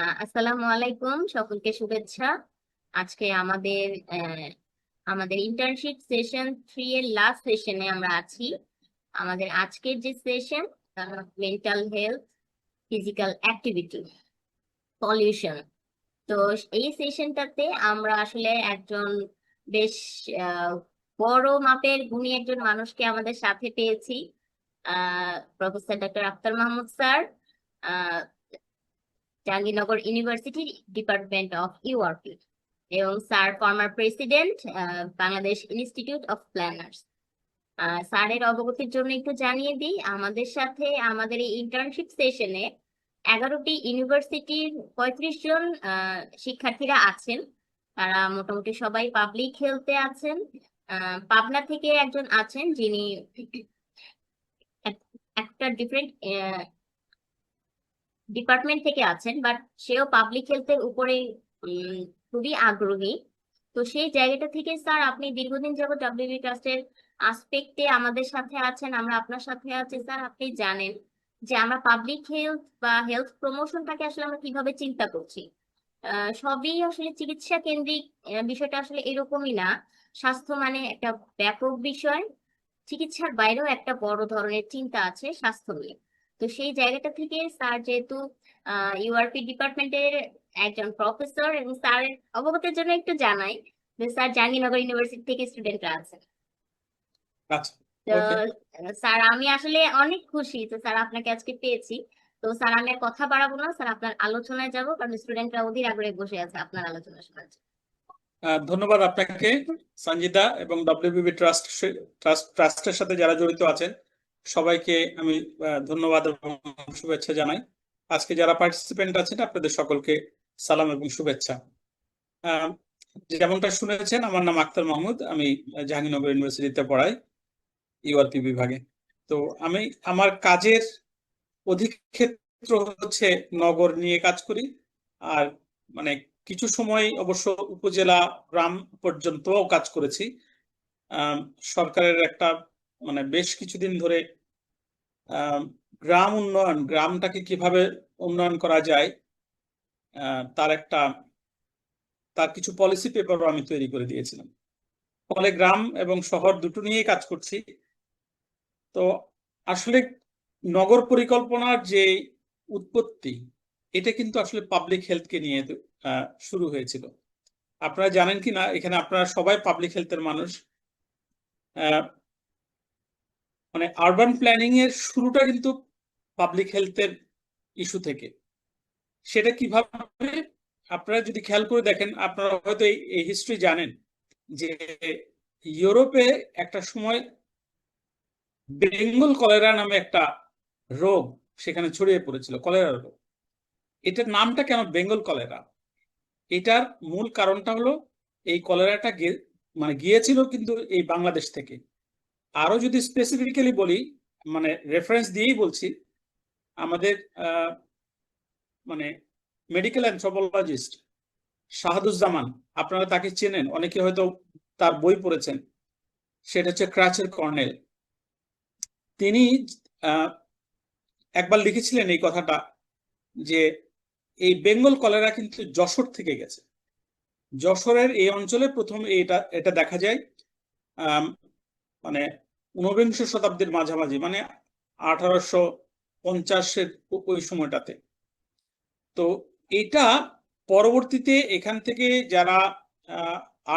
আসসালামু আলাইকুম, সকলকে শুভেচ্ছা। আজকে আমাদের ইন্টার্নশিপ সেশন 3 এর লাস্ট সেশনে আমরা আছি। আমাদের আজকের যে session, mental health, physical activity, pollution. তো এই সেশনটাতে আমরা আসলে একজন বেশ আহ, বড় মাপের গুণী একজন মানুষকে আমাদের সাথে পেয়েছি, professor doctor Akhtar Mahmud sir, Jahangirnagar university, department of URP, এবং sir former president, Bangladesh institute of planners. স্যারের অবগতির জন্য একটু জানিয়ে দিই, আমাদের সাথে আমাদের এই ইন্টার্নশিপ সেশনে 11টি ইউনিভার্সিটির 35 জন শিক্ষার্থীরা আছেন। তারা মোটামুটি সবাই পাবলিক হেলথে আছেন। পাবনা থেকে একজন আছেন, যিনি একটা ডিফারেন্ট ডিপার্টমেন্ট থেকে আছেন, বাট সেও পাবলিক হেলথের উপরে উম, খুবই আগ্রহী। তো সেই জায়গাটা থেকে স্যার, আপনি দীর্ঘদিন যাবত ডাব্লিউবি ট্রাস্টের আসপেক্টে আমাদের সাথে আছেন, আমরা আপনার সাথে আছি। স্যার, আপনি জানেন যে আমরা পাবলিক হেলথ বা হেলথ প্রমোশনটাকে আসলে আমরা কিভাবে চিন্তা করছি। সবই আসলে চিকিৎসা কেন্দ্রিক। বিষয়টা আসলে এরকমই না। স্বাস্থ্য মানে একটা ব্যাপক বিষয়। চিকিৎসার বাইরেও একটা বড় ধরনের চিন্তা আছে স্বাস্থ্য নিয়ে। তো সেই জায়গাটা থেকে স্যার, যেহেতু ইউআরপি ডিপার্টমেন্টের একজন প্রফেসর, এবং স্যারের অবগতির জন্য একটু জানাই যে স্যার জাহাঙ্গীরনগর ইউনিভার্সিটি থেকে স্টুডেন্টরা আছেন। আচ্ছা, তো ওকে। স্যার, আমি আসলে অনেক খুশি তো স্যার আপনাকে আজকে পেয়েছি। তো স্যার, আমি আর কথা বাড়াবো না, স্যার আপনার আলোচনায় যাব, কারণ স্টুডেন্টরা অধীর আগ্রহে বসে আছে আপনার আলোচনা শোনার জন্য। ধন্যবাদ আপনাকে, সঞ্জিদা, এবং ডব্লিউবিবি ট্রাস্টের সাথে যারা জড়িত আছেন সবাইকে আমি ধন্যবাদ এবং শুভেচ্ছা জানাই। আজকে যারা পার্টিসিপেন্ট আছেন আপনাদের সকলকে সালাম এবং শুভেচ্ছা। আহ, যেমনটা শুনেছেন, আমার নাম আখতার মাহমুদ। আমি জাহাঙ্গীরনগর ইউনিভার্সিটিতে পড়াই, ইউআরপি বিভাগে। তো আমি আমার কাজের অধিক্ষেত্র হচ্ছে নগর নিয়ে কাজ করি। আর মানে কিছু সময় অবশ্য উপজেলা, গ্রাম পর্যন্তও কাজ করেছি। আম, সরকারের একটা বেশ কিছুদিন ধরে আম, গ্রাম উন্নয়ন, গ্রামটাকে কিভাবে উন্নয়ন করা যায়, তার তার কিছু পলিসি পেপারও আমি তৈরি করে দিয়েছিলাম। ফলে গ্রাম এবং শহর দুটো নিয়েই কাজ করছি। তো আসলে নগর পরিকল্পনার যে উৎপত্তি, এটা কিন্তু আসলে পাবলিক হেলথকে নিয়ে শুরু হয়েছিল। আপনারা জানেন কি না, এখানে আপনারা সবাই পাবলিক হেলথের মানুষ। আহ, আরবান প্ল্যানিং এর শুরুটা কিন্তু পাবলিক হেলথের ইস্যু থেকে। সেটা কিভাবে, আপনারা যদি খেয়াল করে দেখেন, আপনারা হয়তো এই হিস্ট্রি জানেন যে ইউরোপে একটা সময় বেঙ্গল কলেরা নামে একটা রোগ সেখানে ছড়িয়ে পড়েছিল, কলেরা রোগ। এটার নামটা কেন বেঙ্গল কলেরা? এটার মূল কারণটা হলো, এই কলেরাটা গিয়েছিল কিন্তু এই বাংলাদেশ থেকে। আরো যদি স্পেসিফিক্যালি বলি, রেফারেন্স দিয়েই বলছি, আমাদের মানে মেডিকেল অ্যানথ্রোপোলজিস্ট শাহাদুজ্জামান, আপনারা তাকে চেনেন, অনেকে হয়তো তার বই পড়েছেন। সেটা হচ্ছে ক্রাচের কর্নেল। তিনি আহ, একবার লিখেছিলেন এই কথাটা, যে এই বেঙ্গল কলেরা কিন্তু যশোর থেকে গেছে। যশোরের এই অঞ্চলে প্রথম এটা এটা দেখা যায় আহ মানে ঊনবিংশ শতাব্দীর মাঝামাঝি, 1850-এর ওই সময়টাতে। তো এটা পরবর্তীতে এখান থেকে যারা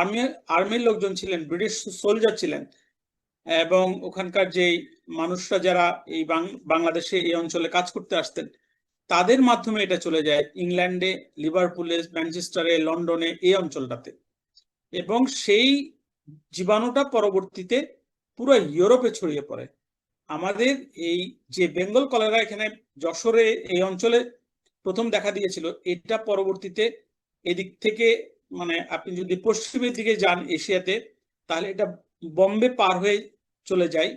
আর্মি আর্মির লোকজন ছিলেন, ব্রিটিশ সোলজার ছিলেন, এবং ওখানকার যে মানুষরা যারা এই বাংলাদেশে এই অঞ্চলে কাজ করতে আসতেন, তাদের মাধ্যমে এটা চলে যায় ইংল্যান্ডে, লিভারপুলে, ম্যানচেস্টারে, লন্ডনে, এই অঞ্চলটাতে। এবং সেই জীবাণুটা পরবর্তীতে পুরো ইউরোপে ছড়িয়ে পড়ে। আমাদের এই যে বেঙ্গল কলেরা এখানে যশোরে এই অঞ্চলে প্রথম দেখা দিয়েছিল, এটা পরবর্তীতে এদিক থেকে, আপনি যদি পশ্চিমের দিকে যান এশিয়াতে, তাহলে এটা বম্বে পার হয়ে চলে যায়,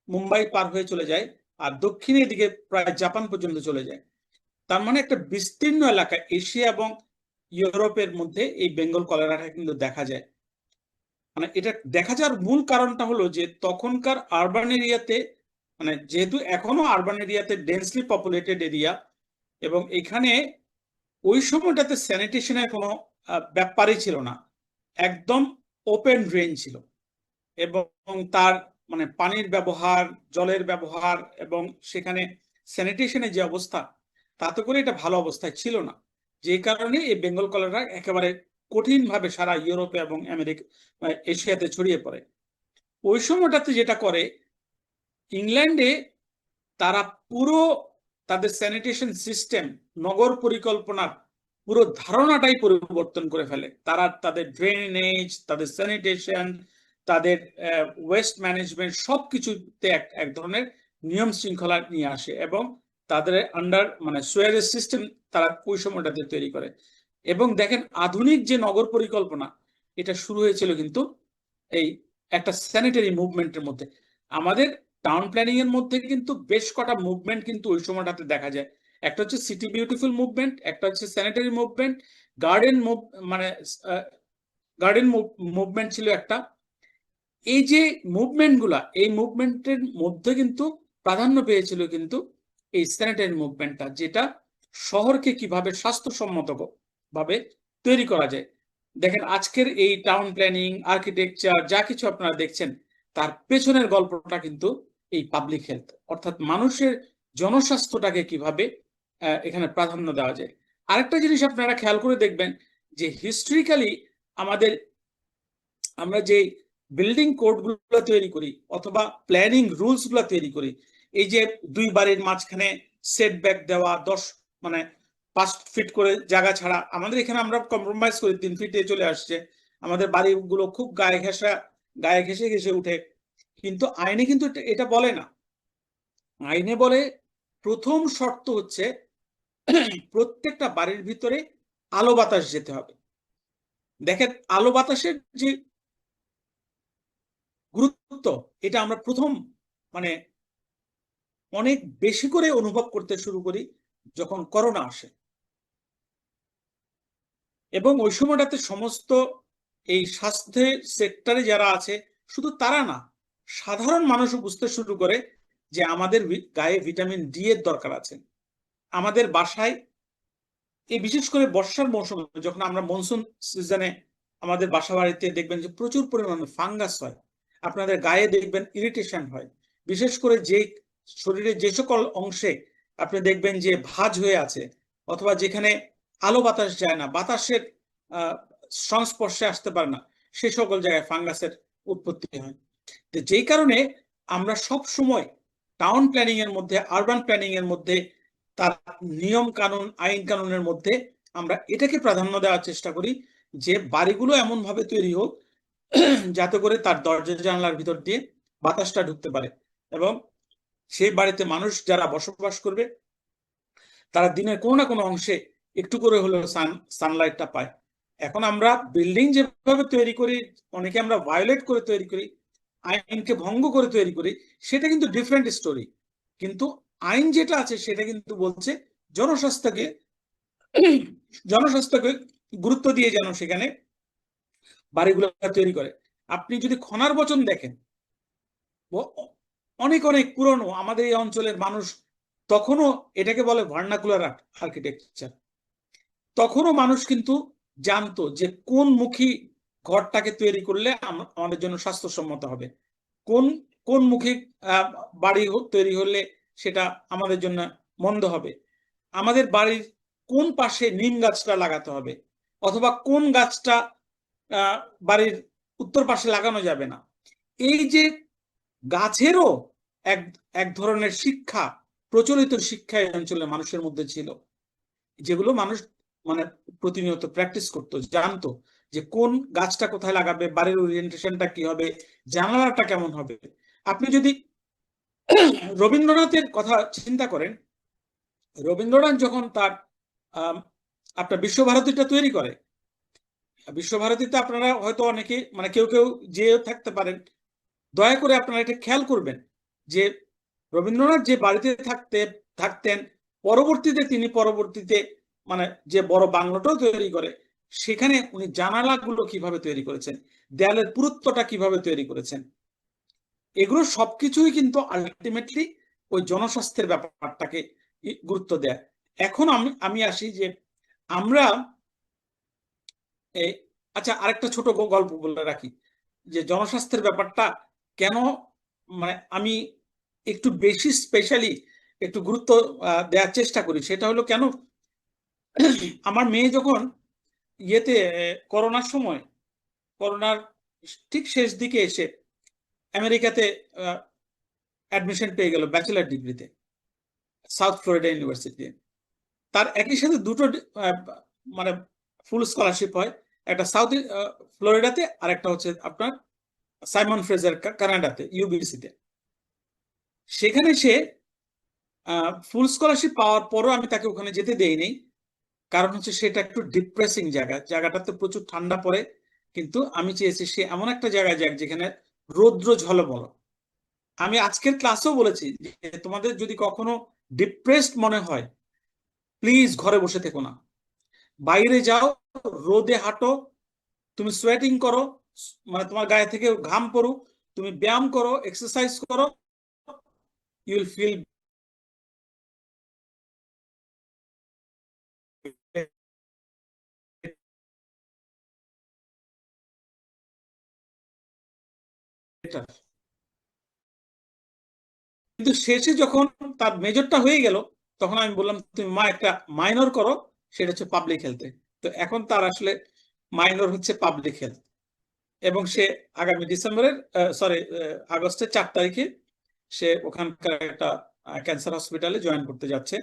মুম্বাই পার হয়ে চলে যায়, আর দক্ষিণের দিকে প্রায় জাপান পর্যন্ত চলে যায়। তার মানে একটা বিস্তীর্ণ এলাকা, এশিয়া এবং ইউরোপের মধ্যে এই বেঙ্গল কলেরাটা কিন্তু দেখা যায়। এটা দেখা যাওয়ার মূল কারণটা হলো যে তখনকার আরবান এরিয়াতে, যেহেতু এখনো আরবান এরিয়াতে ডেন্সলি পপুলেটেড এরিয়া, এবং এখানে ওই সময়টাতে স্যানিটেশনের কোনো ব্যাপারই ছিল না, একদম ওপেন ড্রেন ছিল। এবং তার মানে পানির ব্যবহার, জলের ব্যবহার এবং সেখানে স্যানিটেশনের যে অবস্থা, তাতে করে এটা ভালো অবস্থায় ছিল না। যে কারণে এই বেঙ্গল কলেরা একেবারে কঠিনভাবে সারা ইউরোপে এবং আমেরিকা, এশিয়াতে ছড়িয়ে পড়ে। ওই সময়টাতে যেটা করে, ইংল্যান্ডে তারা পুরো তাদের স্যানিটেশন সিস্টেম, নগর পরিকল্পনার পুরো ধারণাটাই পরিবর্তন করে ফেলে। তারা তাদের ড্রেনেজ, তাদের স্যানিটেশন, তাদের ওয়েস্ট ম্যানেজমেন্ট সবকিছুতে এক ধরনের নিয়ম শৃঙ্খলা নিয়ে আসে এবং তাদের আন্ডার মানে সুয়ারেজ সিস্টেম তারা ওই সময়টাতে তৈরি করে। এবং দেখেন, আধুনিক যে নগর পরিকল্পনা, এটা শুরু হয়েছিল কিন্তু এই একটা স্যানিটারি মুভমেন্টের মধ্যে। আমাদের টাউন প্ল্যানিং এর মধ্যে কিন্তু বেশ কটা মুভমেন্ট কিন্তু ওই সময়টাতে দেখা যায়। একটা হচ্ছে সিটি বিউটিফুল মুভমেন্ট, একটা হচ্ছে স্যানিটারি মুভমেন্ট, গার্ডেন মানে গার্ডেন মুভমেন্ট ছিল একটা। এই যে মুভমেন্টগুলা, এই মুভমেন্টের মধ্যে কিন্তু প্রাধান্য পেয়েছিল কিন্তু এই স্যানিটারি মুভমেন্টটা, যেটা শহরকে কিভাবে স্বাস্থ্যসম্মত ভাবে তৈরি করা যায়। দেখেন, আজকের এই টাউন প্ল্যানিং, আর্কিটেকচার যা কিছু আপনারা দেখছেন, তার পেছনের গল্পটা কিন্তু এই পাবলিক হেলথ, অর্থাৎ মানুষের জনস্বাস্থ্যটাকে কিভাবে এখানে প্রাধান্য দেওয়া যায়। আরেকটা জিনিস আপনারা খেয়াল করে দেখবেন যে হিস্ট্রিক্যালি আমাদের, আমরা যে বিল্ডিং কোড গুলো তৈরি করি অথবা প্ল্যানিং রুলস গুলো তৈরি করি, এই যে 2 বাড়ির মাঝখানে সেটব্যাক দেওয়া, 10 মানে 5 ফিট করে জায়গা ছাড়া, আমাদের এখানে আমরা কম্প্রোমাইজ করি 3 ফিটে চলে আসছে। আমাদের বাড়িগুলো খুব গায়ে ঘেঁষে ঘেঁষে উঠে। কিন্তু আইনে কিন্তু এটা বলে না। আইনে বলে প্রথম শর্ত হচ্ছে প্রত্যেকটা বাড়ির ভিতরে আলো বাতাস যেতে হবে। দেখেন, আলো বাতাসের যে গুরুত্ব, এটা আমরা প্রথম মানে অনেক বেশি করে অনুভব করতে শুরু করি যখন করোনা আসে। এবং ওই সময়টাতে সমস্ত এই স্বাস্থ্য সেক্টরে যারা আছে, শুধু তারা না, সাধারণ মানুষও বুঝতে শুরু করে যে আমাদের গায়ে ভিটামিন ডি এর দরকার আছে। আমাদের বাসায় এই বিশেষ করে বর্ষার মৌসুমে, যখন আমরা মনসুন সিজনে আমাদের বাসা বাড়িতে দেখবেন যে প্রচুর পরিমাণে ফাঙ্গাস হয়, আপনাদের গায়ে দেখবেন ইরিটেশন হয়। বিশেষ করে যে শরীরের যে সকল অংশে আপনি দেখবেন যে ভাঁজ হয়ে আছে, অথবা যেখানে আলো বাতাস যায় না, বাতাসের সংস্পর্শে আসতে পারে না, সে সকল জায়গায় ফাঙ্গাসের উৎপত্তি হয়। তো যেই কারণে আমরা সব সময় টাউন প্ল্যানিং এর মধ্যে, আরবান প্ল্যানিং এর মধ্যে, তার নিয়ম কানুন, আইন কানুনের মধ্যে আমরা এটাকে প্রাধান্য দেওয়ার চেষ্টা করি যে বাড়িগুলো এমন ভাবে তৈরি হোক যাতে করে তার দরজা জানলার ভিতর দিয়ে বাতাসটা ঢুকতে পারে এবং সেই বাড়িতে মানুষ যারা বসবাস করবে তারা দিনের কোনো না কোনো অংশে একটু করে হলেও সানলাইটটা পায়। এখন আমরা বিল্ডিং যেভাবে তৈরি করি, অনেকে আমরা ভায়োলেট করে তৈরি করি, আইনকে ভঙ্গ করে তৈরি করি, সেটা কিন্তু ডিফারেন্ট স্টোরি। কিন্তু আইন যেটা আছে সেটা কিন্তু বলছে জনস্বাস্থ্যকে জনস্বাস্থ্যকে গুরুত্ব দিয়ে যেন সেখানে বাড়িগুলো তৈরি করে। আপনি যদি খনার বচন দেখেন, অনেক অনেক পুরনো, আমাদের এই অঞ্চলের মানুষ তখনও এটাকে বলে ভার্নাকুলার আর্কিটেকচার। তখনও মানুষ কিন্তু জানতো যে কোন মুখী ঘরটাকে তৈরি করলে আমাদের জন্য স্বাস্থ্যসম্মত হবে, কোন কোন মুখী বাড়ি তৈরি হলে সেটা আমাদের জন্য মন্দ হবে, আমাদের বাড়ির কোন পাশে নিম গাছটা লাগাতে হবে, অথবা কোন গাছটা বাড়ির উত্তর পাশে লাগানো যাবে না। এই যে গাছেরও এক এক ধরনের শিক্ষা, প্রচলিত শিক্ষা এই অঞ্চলের মানুষের মধ্যে ছিল, যেগুলো মানুষ মানে প্রতিনিয়ত প্র্যাকটিস করতো, জানতো যে কোন গাছটা কোথায় লাগাবে, বাড়ির ওরিয়েন্টেশনটা কি হবে, জানালাটা কেমন হবে। আপনি যদি রবীন্দ্রনাথের কথা চিন্তা করেন, রবীন্দ্রনাথ যখন তার আপনার বিশ্বভারতীটা তৈরি করে, বিশ্বভারতীতে আপনারা হয়তো অনেকে মানে কেউ কেউ যে থাকতে পারেন, দয়া করে আপনারা এটা খেয়াল করবেন যে রবীন্দ্রনাথ যে বাড়িতে থাকতেন, পরবর্তীতে মানে যে বড় বাংলোটাও তৈরি করে, সেখানে উনি জানালাগুলো কিভাবে তৈরি করেছেন, দেয়ালের পুরুত্বটা কিভাবে তৈরি করেছেন, এগুলো সবকিছুই কিন্তু আলটিমেটলি ওই জনস্বাস্থ্যের ব্যাপারটাকে গুরুত্ব দেয়। এখন আমি আসি যে আমরা এই আচ্ছা, আরেকটা ছোট গল্প বলে রাখি যে জনস্বাস্থ্যের ব্যাপারটা কেন মানে আমি একটু বেশি স্পেশালি একটু গুরুত্ব দেওয়ার চেষ্টা করি। সেটা হলো কেন, আমার মেয়ে যখন ইয়েতে করোনার সময়, করোনার ঠিক শেষ দিকে এসে আমেরিকাতে অ্যাডমিশন পেয়ে গেল ব্যাচেলার ডিগ্রিতে সাউথ ফ্লোরিডা ইউনিভার্সিটি। তার একই সাথে দুটো মানে ফুল স্কলারশিপ হয়, একটা সাউথ ফ্লোরিডাতে আর একটা হচ্ছে আপনার সাইমন ফ্রেজার কানাডাতে ইউবিসিতে। সেখানে সে ফুল স্কলারশিপ পাওয়ার পরও আমি তাকে ওখানে যেতে দেইনি, কারণ হচ্ছে সেটা একটু ডিপ্রেসিং জায়গা, জায়গাটাতে প্রচুর ঠান্ডা পড়ে। কিন্তু আমি চেয়েছি সে এমন একটা জায়গায় যাক যেখানে রৌদ্র ঝলমল। আমি আজকের ক্লাসেও বলেছি যে তোমাদের যদি কখনো ডিপ্রেসড মনে হয়, প্লিজ ঘরে বসে থেকো না, বাইরে যাও, রোদে হাঁটো, তুমি সোয়েটিং করো, মানে তোমার গায়ে থেকে ঘাম পড়ুক, তুমি ব্যায়াম করো, এক্সারসাইজ করো, ইউ উইল ফিল বেটার। কিন্তু শেষে যখন তার মেজরটা হয়ে গেল, তখন আমি বললাম তুমি মা একটা মাইনর করো, সেটা হচ্ছে পাবলিক হেলথে। তো এখন তার আসলে মাইনর হচ্ছে পাবলিক হেলথ, এবং সে আগামী ডিসেম্বরের আগস্টের 4 তারিখে সে ওখানকার একটা ক্যান্সার হসপিটালে জয়েন করতে যাচ্ছে,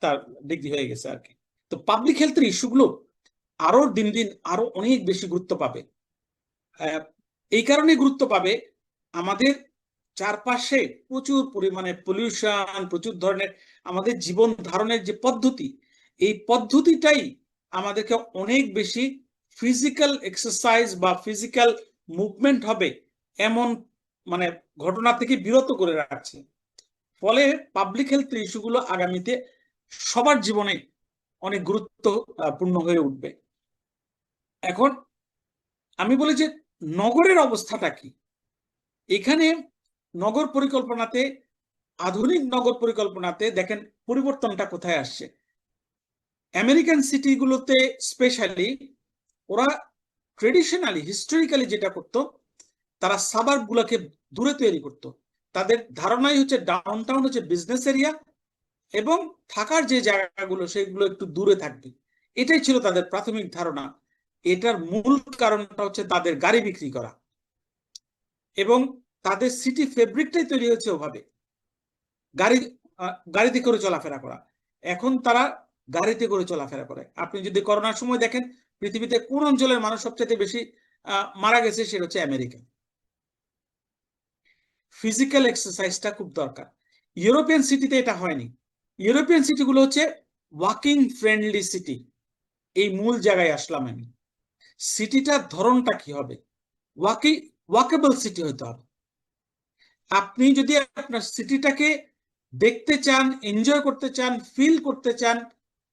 তার ডিগ্রি হয়ে গেছে আর কি। তো পাবলিক হেলথের ইস্যুগুলো আরো দিন দিন আরো অনেক বেশি গুরুত্ব পাবে। এই কারণে গুরুত্ব পাবে, আমাদের চারপাশে প্রচুর পরিমাণে পলিউশন, প্রচুর ধরনের আমাদের জীবন ধারণের যে পদ্ধতি, এই পদ্ধতিটাই আমাদেরকে অনেক বেশি ফিজিক্যাল এক্সারসাইজ বা ফিজিক্যাল মুভমেন্ট হবে এমন মানে ঘটনা থেকে বিরত করে রাখছে। ফলে পাবলিক হেলথ ইস্যুগুলো আগামীতে সবার জীবনে অনেক গুরুত্বপূর্ণ হয়ে উঠবে। এখন আমি বলি যে নগরের অবস্থাটা কি। এখানে নগর পরিকল্পনাতে, আধুনিক নগর পরিকল্পনাতে দেখেন পরিবর্তনটা কোথায় আসছে। আমেরিকান সিটিগুলোতে স্পেশালি ওরা ট্রেডিশনালি হিস্টোরিক্যালি যেটা করতো, তারা সাবার্ব গুলোকে দূরে তৈরি করতো। তাদের ধারণাই হচ্ছে ডাউন টাউন হচ্ছে বিজনেস এরিয়া, এবং থাকার যে জায়গাগুলো সেগুলো একটু দূরে থাকবে। এটাই ছিল তাদের প্রাথমিক ধারণা। এটার মূল কারণটা হচ্ছে তাদের গাড়ি বিক্রি করা, এবং তাদের সিটি ফেব্রিকটাই তৈরি হয়েছে ওভাবে, গাড়ি গাড়িতে করে চলাফেরা করা। এখন তারা গাড়িতে করে চলাফেরা করে। আপনি যদি করোনার সময় দেখেন পৃথিবীতে কোন অঞ্চলের মানুষ সবচেয়ে বেশি মারা গেছে, সেটা হচ্ছে আমেরিকা। ফিজিক্যাল এক্সারসাইজটা খুব দরকার। ইউরোপিয়ান সিটিতে এটা হয়নি। ইউরোপিয়ান সিটিগুলো হচ্ছে ওয়াকিং ফ্রেন্ডলি সিটি। এই মূল জায়গায় আসলাম আমি। সিটিটার ধরনটা কি হবে? ওয়াকেবল সিটি হতে হবে। আপনি যদি আপনার সিটিটাকে দেখতে চান, এনজয় করতে চান, ফিল করতে চান,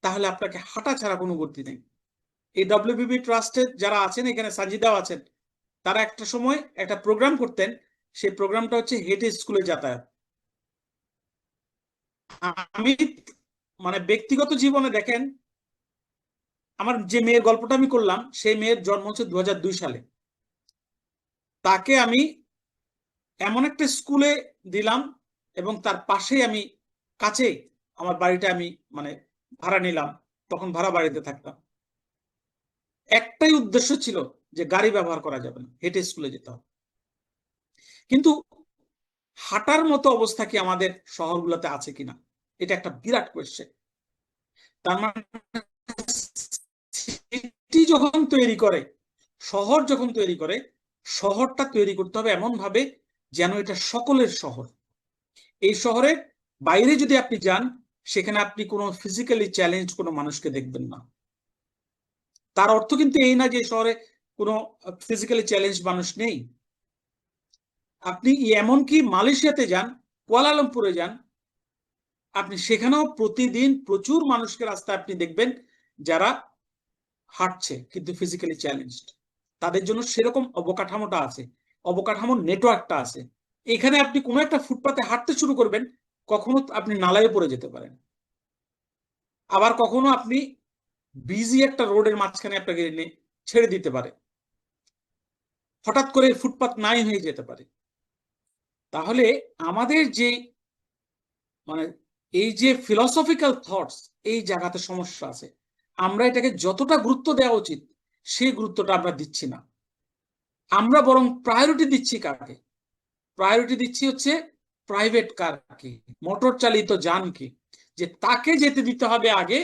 তাহলে আপনাকে হাঁটা ছাড়া কোনো গতি নেই। এই ডব্লিউবিবি ট্রাস্টের যারা আছেন, এখানে সাজিদাও আছেন, তারা একটা সময় একটা প্রোগ্রাম করতেন। সেই প্রোগ্রামটা হচ্ছে হেঁটে স্কুলে যাতায়াত। আমি মানে ব্যক্তিগত জীবনে দেখেন, আমার যে মেয়ের গল্পটা আমি করলাম, সেই মেয়ের জন্ম হচ্ছে 2002 সালে। তাকে আমি এমন একটা স্কুলে দিলাম, এবং তার পাশেই আমি কাছে আমার বাড়িটা আমি মানে ভাড়া নিলাম, তখন ভাড়া বাড়িতে থাকতাম। একটাই উদ্দেশ্য ছিল যে গাড়ি ব্যবহার করা যাবে না, হেঁটে স্কুলে যেতে হবে। কিন্তু হাঁটার মতো অবস্থা কি আমাদের শহরগুলোতে আছে কিনা, এটা একটা বিরাট কোয়েশ্চেন। তার মানে সিটি যখন তৈরি করে, শহর যখন তৈরি করে, শহরটা তৈরি করতে হবে এমন ভাবে যেন এটা সকলের শহর। এই শহরের বাইরে যদি আপনি যান, সেখানে আপনি কোনো ফিজিক্যালি চ্যালেঞ্জ কোনো মানুষকে দেখবেন না। তার অর্থ কিন্তু এই না যে শহরে কোনো ফিজিক্যালি চ্যালেঞ্জ মানুষ নেই। আপনি এমনকি মালয়েশিয়াতে যান, কুয়ালালামপুরে যান, আপনি সেখানেও প্রতিদিন প্রচুর মানুষকে রাস্তায় আপনি দেখবেন যারা হাঁটছে কিন্তু ফিজিক্যালি চ্যালেঞ্জড। তাদের জন্য সেরকম অবকাঠামোটা আছে, অবকাঠামোর নেটওয়ার্কটা আছে। এখানে আপনি কোনো একটা ফুটপাতে হাঁটতে শুরু করবেন, কখনো আপনি নালায় পড়ে যেতে পারেন। আবার কখনো আপনি বিজি একটা রোডের মাঝখানে আপনাকে এনে ছেড়ে দিতে পারে, হঠাৎ করে ফুটপাত নাই হয়ে যেতে পারে। তাহলে আমাদের যে মানে এই যে ফিলসফিক্যাল থটস, এই জায়গাতে সমস্যা আছে। আমরা এটাকে যতটা গুরুত্ব দেওয়া উচিত সেই গুরুত্বটা আমরা দিচ্ছি না। আমরা বরং প্রায়োরিটি দিচ্ছি কাকে? প্রায়োরিটি দিচ্ছি হচ্ছে প্রাইভেট কারকে, মোটর চালিত যানকে, যে তাকে যেতে দিতে হবে আগে,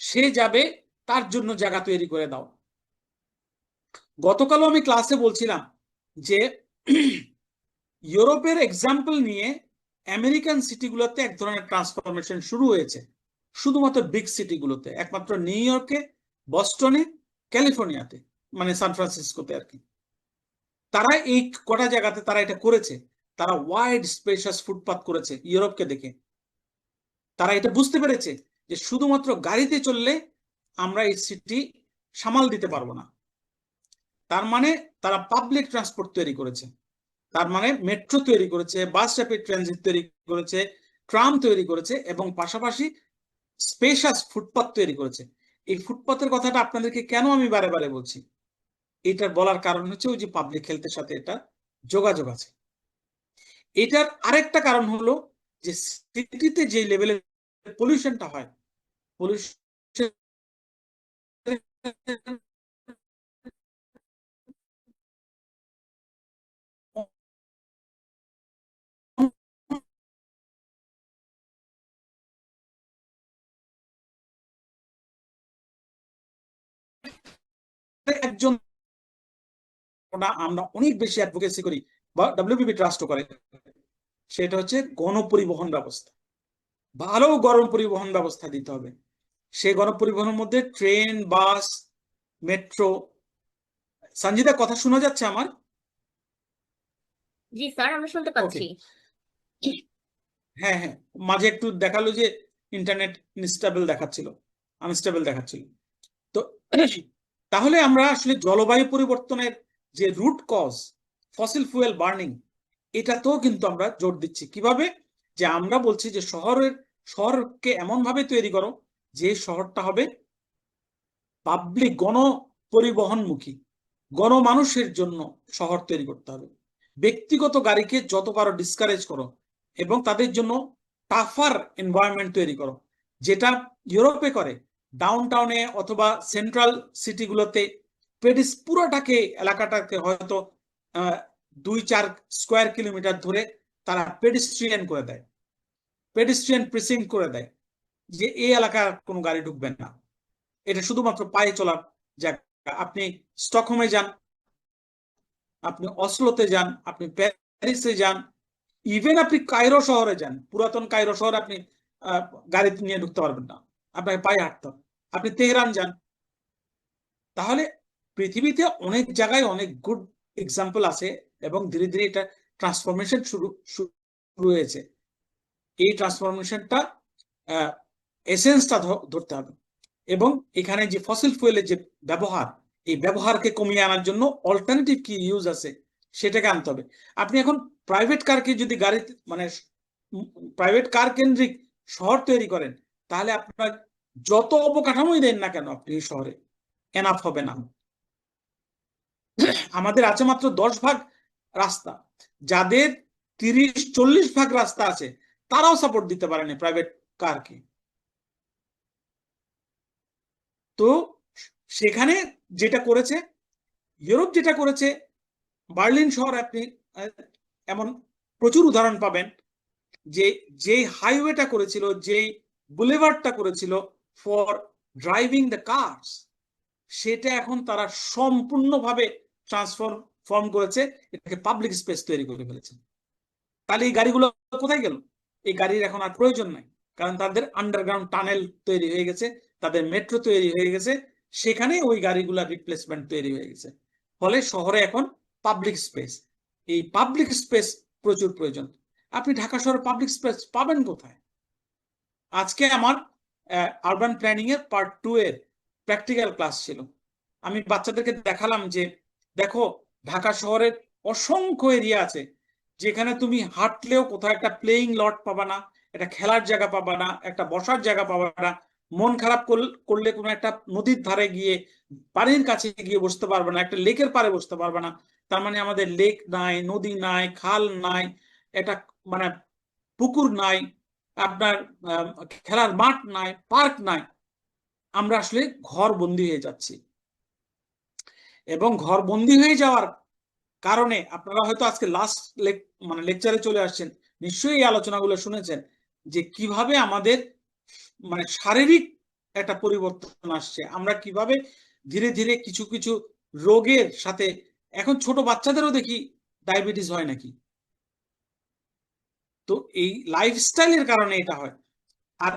সে যাবে, তার জন্য জায়গা তৈরি করে দাও। গতকালও আমি ক্লাসে বলছিলাম যে ইউরোপের এক্সাম্পল নিয়ে আমেরিকান সিটিগুলোতে এক ধরনের ট্রান্সফরমেশন শুরু হয়েছে, শুধুমাত্র বিগ সিটিগুলোতে, একমাত্র নিউ ইয়র্কে, বস্টনে, ক্যালিফোর্নিয়াতে, মানে সান ফ্রান্সিসকোতে আর কি। তারা এই কটা জায়গাতে তারা এটা করেছে। তারা ওয়াইড স্পেশাস ফুটপাথ করেছে ইউরোপকে দেখে। তারা এটা বুঝতে পেরেছে যে শুধুমাত্র গাড়িতে চললে আমরা এই সিটি সামাল দিতে পারবো না। তার মানে তারা পাবলিক ট্রান্সপোর্ট তৈরি করেছে, তার মানে মেট্রো তৈরি করেছে, বাস র্যাপিড ট্রানজিট তৈরি করেছে, ট্রাম তৈরি করেছে, এবং পাশাপাশি স্পেশাস ফুটপাথ তৈরি করেছে। এই ফুটপাথের কথাটা আপনাদেরকে কেন আমি বারে বারে বলছি, এটার বলার কারণ হচ্ছে ওই যে পাবলিক হেলথের সাথে এটা যোগাযোগ আছে। এটার আরেকটা কারণ হলো যে সিটিতে যে লেভেলের পলিউশনটা হয়, পলিউশন একজন, আমরা অনেক বেশি অ্যাডভোকেসি করি বা ডব্লিউবিবি ট্রাস্টও করে, সেটা হচ্ছে গণপরিবহন ব্যবস্থা। ভালো গণপরিবহন ব্যবস্থা দিতে হবে। সেই গণপরিবহনের মধ্যে ট্রেন, বাস, মেট্রো। সঞ্জিদা, কথা শোনা যাচ্ছে আমার? জি স্যার, আমরা শুনতে ওকে, পাচ্ছি। হ্যাঁ হ্যাঁ, মাঝে একটু দেখালো যে ইন্টারনেট ইনস্টেবল দেখাচ্ছিল, আনস্টেবল দেখাচ্ছিল। তো তাহলে আমরা আসলে জলবায়ু পরিবর্তনের যে root cause fossil fuel burning, এটাতেও কিন্তু আমরা জোর দিচ্ছি। কিভাবে? যে আমরা বলছি যে শহরকে এমন ভাবে তৈরি করো যে শহরটা হবে পাবলিক গণপরিবহনমুখী, গণমানুষের জন্য শহর তৈরি করতে হবে। ব্যক্তিগত গাড়িকে যত পারো ডিসকারেজ করো এবং তাদের জন্য টাফার এনভায়রনমেন্ট তৈরি করো, যেটা ইউরোপে করে। ডাউন টাউনে অথবা সেন্ট্রাল সিটিগুলোতে পুরোটাকে, এলাকাটাকে হয়তো 2-4 স্কোয়ার কিলোমিটার ধরে তারা পেডিস্ট্রিয়ান করে দেয়, পেডিস্ট্রিয়ান প্রিসিংক্ট করে দেয়, যে এই এলাকার কোনো গাড়ি ঢুকবে না, এটা শুধুমাত্র পায়ে চলার জায়গা। আপনি স্টকহোমে যান, আপনি অসলোতে যান, আপনি প্যারিসে যান, ইভেন আপনি কায়রো শহরে যান, পুরাতন কায়রো শহরে আপনি গাড়ি নিয়ে ঢুকতে পারবেন না, আপনাকে পায়ে হাঁটতে হবে। আপনি তেহরান যান। তাহলে পৃথিবীতে অনেক জায়গায় অনেক গুড এক্সাম্পল আছে, এবং ধীরে ধীরে এটা ট্রান্সফরমেশন শুরু হয়েছে। এই ট্রান্সফরমেশনটা এসেন্সটা ধরতে হবে, এবং এখানে যে ফসিল ফুয়েলের যে ব্যবহার, এই ব্যবহারকে কমিয়ে আনার জন্য অল্টারনেটিভ কি ইউজ আছে সেটাকে আনতে হবে। আপনি এখন প্রাইভেট কারকে যদি গাড়ি, মানে প্রাইভেট কার কেন্দ্রিক শহর তৈরি করেন, তাহলে আপনার যত অবকাঠামোই দেন না কেন আপনি এই শহরে এনাফ হবে না। আমাদের আছে মাত্র 10 ভাগ রাস্তা, যাদের 30-40 ভাগ রাস্তা আছে তারাও সাপোর্ট দিতে পারেনি প্রাইভেট কারকে। তো সেখানে যেটা করেছে ইউরোপ, যেটা করেছে বার্লিন শহর, আপনি এমন প্রচুর উদাহরণ পাবেন যে যে হাইওয়েটা করেছিল, যে বুলেভার্ডটা করেছিল ফর ড্রাইভিং দ্য কার্স, সেটা এখন তারা সম্পূর্ণভাবে ট্রান্সফর্ম করেছে, এটাকে পাবলিক স্পেস তৈরি করে ফেলেছে। তাহলে এই গাড়িগুলো কোথায় গেল? এই গাড়ির এখন আর প্রয়োজন নাই, কারণ তাদের আন্ডারগ্রাউন্ড টানেল তৈরি হয়ে গেছে, তাদের মেট্রো তৈরি হয়ে গেছে, সেখানে ওই গাড়িগুলোর রিপ্লেসমেন্ট তৈরি হয়ে গেছে। ফলে শহরে এখন পাবলিক স্পেস, এই পাবলিক স্পেস প্রচুর প্রয়োজন। আপনি ঢাকা শহরে পাবলিক স্পেস পাবেন কোথায়? আজকে আমার আরবান প্ল্যানিং এর পার্ট 2 এর প্র্যাকটিক্যাল ক্লাস ছিল। আমি বাচ্চাদেরকে দেখালাম যে দেখো, ঢাকা শহরের অসংখ্য এরিয়া আছে যেখানে তুমি হাঁটলেও কোথাও একটা প্লেইং লট পাবা না, একটা খেলার জায়গা পাবা না, একটা বসার জায়গা পাবা না, মন খারাপ করলে কোনো একটা নদীর ধারে গিয়ে পানির কাছে গিয়ে বসতে পারবে না, একটা লেকের পাড়ে বসতে পারবে না। তার মানে আমাদের লেক নাই, নদী নাই, খাল নাই, একটা মানে পুকুর নাই, আপনার খেলার মাঠ নাই, পার্ক নাই। আমরা আসলে ঘর বন্দী হয়ে যাচ্ছি, এবং ঘর বন্দী হয়ে যাওয়ার কারণে আপনারা হয়তো আজকে লাস্ট লেকচারে চলে আসছেন, নিশ্চয়ই এই আলোচনাগুলো শুনেছেন যে কিভাবে আমাদের মানে শারীরিক একটা পরিবর্তন আসছে, আমরা কিভাবে ধীরে ধীরে কিছু কিছু রোগের সাথে, এখন ছোট বাচ্চাদেরও দেখি ডায়াবেটিস হয় নাকি। তো এই লাইফস্টাইলের কারণে এটা হয়। আর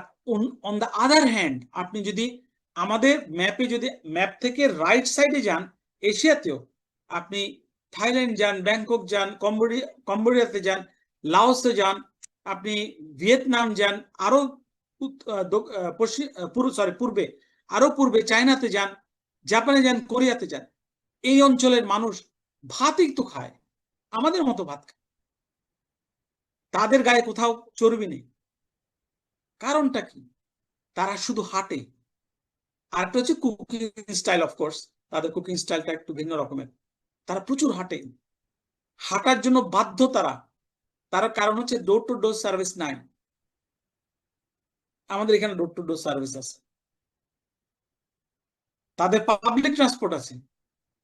অন দ্য আদার হ্যান্ড, আপনি যদি আমাদের ম্যাপ থেকে রাইট সাইডে যান, এশিয়াতেও আপনি থাইল্যান্ড যান, ব্যাংকক যান, কম্বোডিয়াতে যান, লাওসে যান, আপনি ভিয়েতনাম যান, আরো পূর্বে, আরো পূর্বে চায়নাতে যান, জাপানে যান, কোরিয়াতে যান, এই অঞ্চলের মানুষ ভাতই তো খায়, আমাদের মতো ভাত খায়, তাদের গায়ে কোথাও চর্বি নেই। কারণটা কি? তারা শুধু হাঁটে। আরেকটা হচ্ছে কুকিং স্টাইল, অফকোর্স তাদের কুকিং স্টাইলটা একটু ভিন্ন রকমের। তারা প্রচুর হাঁটে, হাঁটার জন্য বাধ্য তারা। তার কারণ হচ্ছে ডোর টু ডোর সার্ভিস নাই, আমাদের এখানে ডোর টু ডোর সার্ভিস আছে। তাদের পাবলিক ট্রান্সপোর্ট আছে,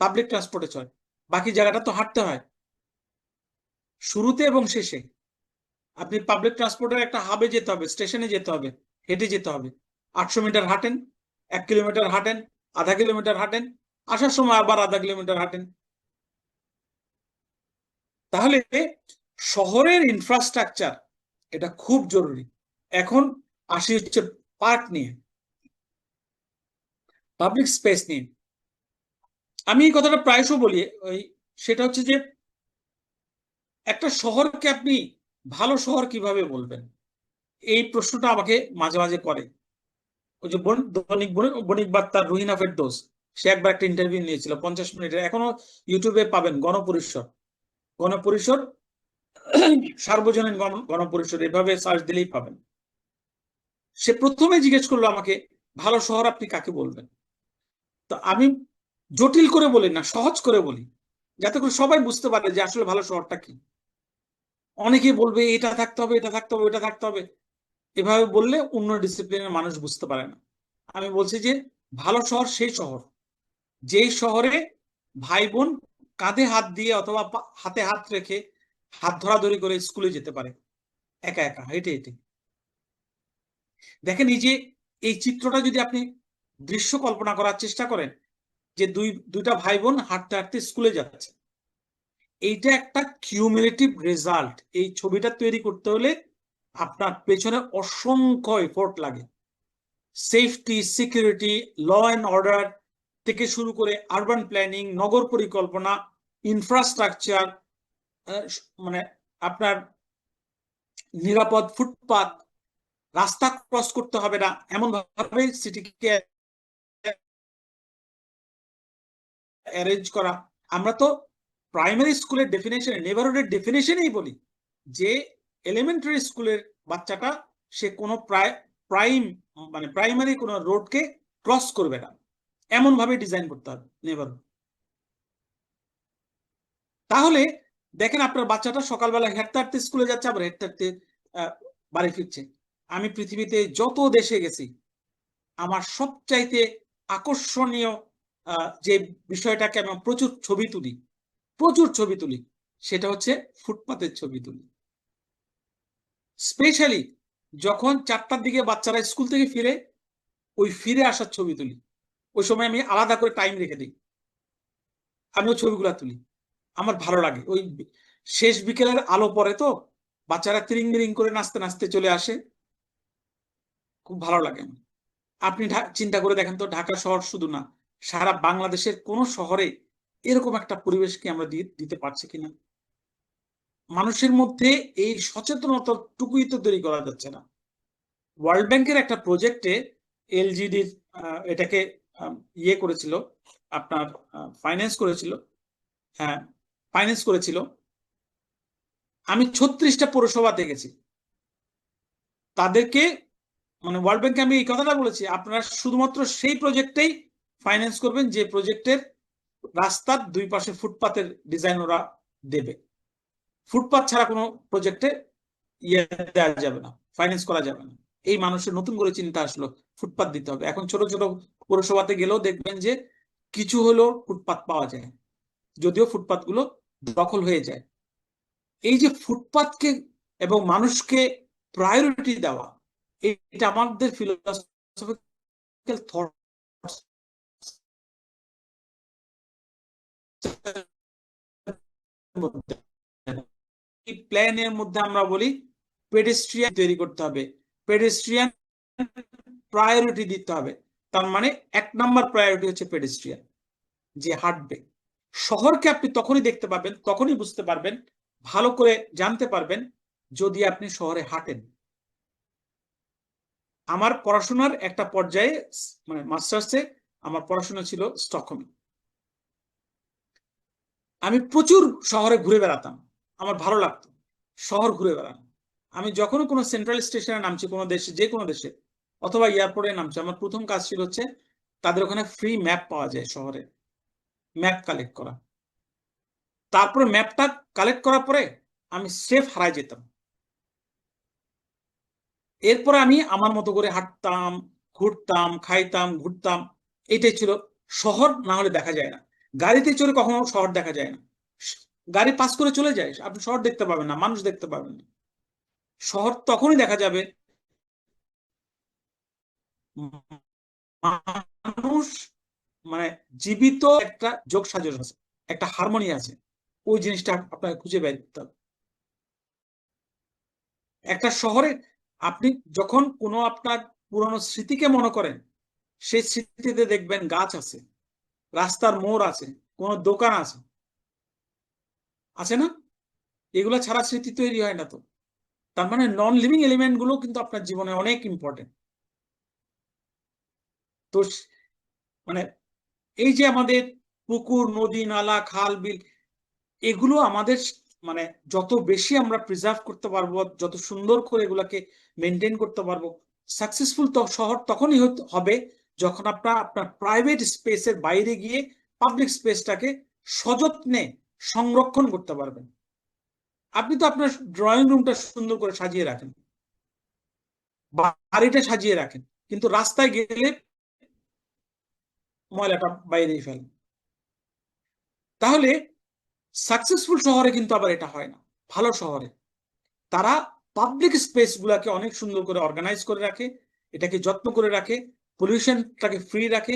পাবলিক ট্রান্সপোর্টে চলে, বাকি জায়গাটা তো হাঁটতে হয় শুরুতে এবং শেষে। আপনি পাবলিক ট্রান্সপোর্টের একটা হাবে যেতে হবে, স্টেশনে যেতে হবে, হেঁটে যেতে হবে, 800 মিটার হাঁটেন, 1 কিলোমিটার হাঁটেন, আধা কিলোমিটার হাঁটেন, আসার সময় আবার আধা কিলোমিটার হাঁটেন। তাহলে শহরের ইনফ্রাস্ট্রাকচার এটা খুব জরুরি। এখন আসি হচ্ছে পার্ক নিয়ে, পাবলিক স্পেস নিয়ে। আমি এই কথাটা প্রায়শই বলি, সেটা হচ্ছে যে একটা শহরকে আপনি ভালো শহর কিভাবে বলবেন, এই প্রশ্নটা আমাকে মাঝে মাঝে করে। ওই যে বণিক বার্তার রুহিনা ফেরদৌস, সে একবার একটা ইন্টারভিউ নিয়েছিল 50 মিনিটের, এখনো ইউটিউবে পাবেন, গণপরিসর সার্বজনীন গণপরিসর এভাবে সার্চ দিলেই পাবেন। সে প্রথমে জিজ্ঞেস করলো আমাকে, ভালো শহর আপনি কাকে বলবেন? তো আমি জটিল করে বলি না, সহজ করে বলি, যাতে করে সবাই বুঝতে পারে যে আসলে ভালো শহরটা কি। অনেকেই বলবে এটা থাকতে হবে, এটা থাকতে হবে, ওটা থাকতে হবে, এভাবে বললে অন্য ডিসিপ্লিনের মানুষ বুঝতে পারে না। আমি বলছি যে ভালো শহর সেই শহর যেই শহরে ভাই বোন কাঁধে হাত দিয়ে অথবা হাতে হাত রেখে হাত ধরাধরি করে স্কুলে যেতে পারে, একা একা হেঁটে হেঁটে। দেখেন এই চিত্রটা যদি আপনি দৃশ্য কল্পনা করার চেষ্টা করেন, যে দুইটা ভাই বোন হাঁটতে হাঁটতে স্কুলে যাচ্ছে, এইটা একটা কিউমুলেটিভ রেজাল্ট। এই ছবিটা তৈরি করতে হলে আপনার পেছনে অসংখ্য এফোর্ট লাগে, safety, security, law and order থেকে শুরু করে আরবান প্ল্যানিং, নগর পরিকল্পনা, ইনফ্রাস্ট্রাকচার, মানে আপনার নিরাপদ ফুটপাত, রাস্তা ক্রস করতে হবে না এমন ভাবে সিটিকে অ্যারেঞ্জ করা। আমরা তো প্রাইমারি স্কুলের ডেফিনেশনে, নেবারহুডের ডেফিনেশনেই বলি যে এলিমেন্টারি স্কুলের বাচ্চাটা সে কোনো প্রাইমারি কোনো রোডকে ক্রস করবে না, এমন ভাবে ডিজাইন করতে হবে নেবারহুড। তাহলে দেখেন আপনার বাচ্চাটা সকালবেলা হাঁটতে হাঁটতে স্কুলে যাচ্ছে, আবার হাঁটতে হাঁটতে বাড়ি ফিরছে। আমি পৃথিবীতে যত দেশে গেছি, আমার সবচাইতে আকর্ষণীয় যে বিষয়টাকে আমি প্রচুর ছবি তুলি, সেটা হচ্ছে ফুটপাতের ছবি তুলি। স্পেশালি যখন 4টার দিকে বাচ্চারা স্কুল থেকে ফিরে, ওই ফিরে আসার ছবি তুলি। ওই সময় আমি আলাদা করে টাইম রেখে দিই, আমি ওই ছবিগুলা তুলি। আমার ভালো লাগে, ওই শেষ বিকেলের আলো পরে তো বাচ্চারা তিরিং বিরিং করে নাচতে নাচতে চলে আসে, খুব ভালো লাগে। আপনি চিন্তা করে দেখেন তো, ঢাকা শহর শুধু না, সারা বাংলাদেশের কোন শহরে এরকম একটা পরিবেশ কি আমরা দিতে পারছি কিনা? মানুষের মধ্যে এই সচেতনতাটুকুই তো তৈরি করা যাচ্ছে না। ওয়ার্ল্ড ব্যাংকের একটা প্রজেক্টে এলজিডির এটাকে ইয়ে করেছিল, আপনার ফাইন্যান্স করেছিল, হ্যাঁ ফাইন্যান্স করেছিল। আমি 36টা পৌরসভা দেখেছি, তাদেরকে মানে ওয়ার্ল্ড ব্যাংকে আমি এই কথাটা বলেছি, আপনারা শুধুমাত্র সেই প্রজেক্টেই ফাইন্যান্স করবেন যে প্রজেক্টের রাস্তার দুই পাশে ফুটপাতের ডিজাইন ওরা দেবে। ফুটপাত ছাড়া কোনো প্রজেক্টে ইয়ে দেওয়া যাবে না, ফাইন্যান্স করা যাবে না। এই মানুষের নতুন করে চিন্তা আসলো ফুটপাত দিতে হবে। এখন ছোট ছোট পৌরসভাতে গেলেও দেখবেন যে কিছু হলেও ফুটপাত পাওয়া যায়, যদিও ফুটপাত গুলো দখল হয়ে যায়। এই যে ফুটপাতকে এবং মানুষকে প্রায়োরিটি দেওয়া, এটা আমাদের ফিলোসফিক্যাল থট প্ল্যানের মধ্যে আমরা বলি পেডেস্ট্রিয়ান তৈরি করতে হবে, পেডেস্ট্রিয়ান প্রায়োরিটি দিতে হবে। তার মানে 1 নম্বর প্রায়োরিটি হচ্ছে পেডেস্ট্রিয়ান, যে হাঁটবে। শহরকে আপনি তখনই দেখতে পাবেন, তখনই বুঝতে পারবেন, ভালো করে জানতে পারবেন যদি আপনি শহরে হাঁটেন। আমার পড়াশোনার একটা পর্যায়ে, মানে মাস্টার্সে আমার পড়াশোনা ছিল স্টকহোমে। আমি প্রচুর শহরে ঘুরে বেড়াতাম, আমার ভালো লাগতো শহর ঘুরে বেড়ানো। আমি যখন কোনো সেন্ট্রাল স্টেশনে নামছি কোনো দেশে, যে কোনো দেশে, অথবা এয়ারপোর্টে নামছি, আমার প্রথম কাজ ছিল হচ্ছে তাদের ওখানে ফ্রি ম্যাপ পাওয়া যায় শহরে, ম্যাপ কালেক্ট করা। তারপরে ম্যাপটা কালেক্ট করার পরে আমি সেফ হারাই যেতাম। এরপরে আমি আমার মতো করে হাঁটতাম, ঘুরতাম, খাইতাম, ঘুরতাম। এটাই ছিল শহর। না হলে দেখা যায় না, গাড়িতে চড়ে কখনো শহর দেখা যায় না। গাড়ি পাস করে চলে যায়, আপনি শহর দেখতে পাবেন না, মানুষ দেখতে পাবেন না। শহর তখনই দেখা যাবে মানুষ, মানে জীবিত একটা যোগ সাজস আছে, একটা হারমোনি আছে। ওই জিনিসটা আপনাকে খুঁজে বের করতে হবে। একটা শহরে আপনি যখন কোনো আপনার পুরনো স্মৃতিকে মনে করেন, সেই স্মৃতিতে দেখবেন গাছ আছে, রাস্তার মোড় আছে, কোনো দোকান আছে, আছে না? এগুলো ছাড়া স্মৃতি তৈরি হয় না তো। তার মানে নন লিভিং এলিমেন্ট গুলো কিন্তু আপনার জীবনে অনেক ইম্পর্টেন্ট। তো মানে এই যে আমাদের পুকুর, নদী, নালা, খাল, বিল, এগুলো আমাদের মানে যত বেশি আমরা প্রিজার্ভ করতে পারবো, যত সুন্দর করে এগুলাকে মেনটেন করতে পারবো, সাকসেসফুল শহর তখনই হবে যখন আপনার আপনার প্রাইভেট স্পেসের বাইরে গিয়ে পাবলিক স্পেসটাকে সযত্নে সংরক্ষণ করতে পারবেন। আপনি তো আপনার ড্রয়িং রুমটা সুন্দর করে সাজিয়ে রাখেন, বাড়িটা সাজিয়ে রাখেন, কিন্তু রাস্তায় গেলে ময়লাটা বাইরেই ফেলেন। তাহলে সাকসেসফুল শহরে কিন্তু আবার এটা হয় না। ভালো শহরে তারা পাবলিক স্পেস গুলাকে অনেক সুন্দর করে অর্গানাইজ করে রাখে, এটাকে যত্ন করে রাখে, পলিউশনটাকে ফ্রি রাখে।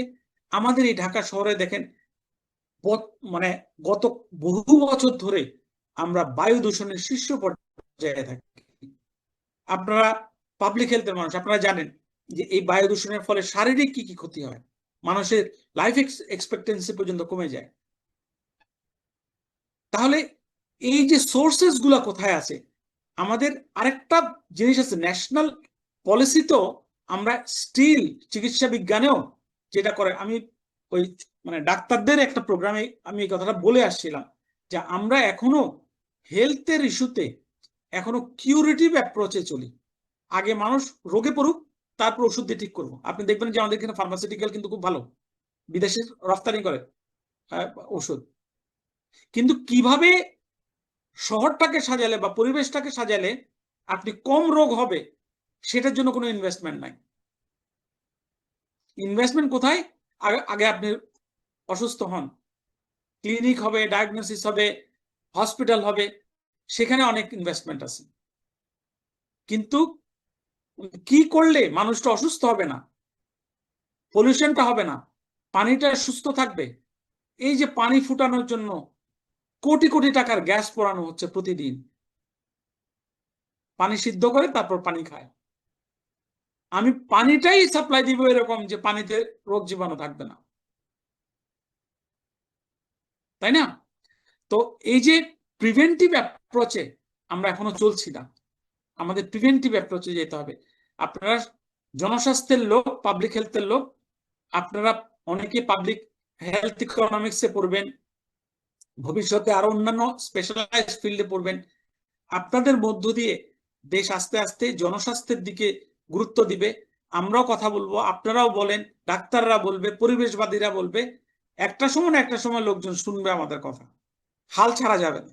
আমাদের এই ঢাকা শহরে দেখেন, মানে গত বহু বছর ধরে আমরা বায়ু দূষণের শীর্ষ পর্যায়ে থাকি। আপনারা পাবলিক হেলথের মানুষ, আপনারা জানেন যে এই বায়ু দূষণের ফলে শারীরিক কি কি ক্ষতি হয়, মানুষের লাইফ এক্সপেক্টেন্সি পর্যন্ত কমে যায়। তাহলে এই যে সোর্সেস গুলা কোথায় আছে, আমাদের আরেকটা জিনিস আছে ন্যাশনাল পলিসি। তো আমরা স্টিল চিকিৎসা বিজ্ঞানেও যেটা করে, আমি ওই মানে ডাক্তারদের একটা প্রোগ্রামে আমি এই কথাটা বলে আসছিলাম যে আমরা এখনো হেলথের ইস্যুতে এখনো কিউরেটিভ অ্যাপ্রোচে চলি। আগে মানুষ রোগে পড়ুক, তারপর ওষুধ দিয়ে ঠিক করবো। আপনি দেখবেন যে আমাদের এখানে ফার্মাসিউটিক্যাল কিন্তু খুব ভালো, বিদেশে রপ্তানি করে ওষুধ। কিন্তু কিভাবে শহরটাকে সাজালে বা পরিবেশটাকে সাজালে আপনি কম রোগ হবে, সেটার জন্য কোনো ইনভেস্টমেন্ট নাই। ইনভেস্টমেন্ট কোথায়? আগে আপনি অসুস্থ হন, ক্লিনিক হবে, ডায়াগনোসিস হবে, হসপিটাল হবে, সেখানে অনেক ইনভেস্টমেন্ট আছে। কিন্তু কি করলে মানুষটা অসুস্থ হবে না, পলিউশনটা হবে না, পানিটা সুস্থ থাকবে? এই যে পানি ফুটানোর জন্য কোটি কোটি টাকার গ্যাস পোড়ানো হচ্ছে প্রতিদিন, পানি সিদ্ধ করে তারপর পানি খায়। আমি পানিটাই সাপ্লাই দিব এরকম যে পানিতে রোগ জীবাণু থাকবে না, তাই না? তো এই যে প্রিভেন্টিভ অ্যাপ্রোচে আমরা এখনো চলছি না, আমাদের প্রিভেন্টিভ অ্যাপ্রোচে যেতে হবে। আপনারা জনস্বাস্থ্যের লোক, পাবলিক হেলথের লোক, আপনারা অনেকে পাবলিক হেলথ ইকোনমিক্সে পড়বেন, ভবিষ্যতে আরো অন্যান্য স্পেশালাইজ ফিল্ডে পড়বেন। আপনাদের মধ্য দিয়ে দেশ আস্তে আস্তে জনস্বাস্থ্যের দিকে গুরুত্ব দিবে আমরাও কথা বলবো, আপনারাও বলেন, ডাক্তাররা বলবে, পরিবেশবাদীরা বলবে, একটা সময় না একটা সময় লোকজন শুনবে আমাদের কথা। হাল ছাড়া যাবে না।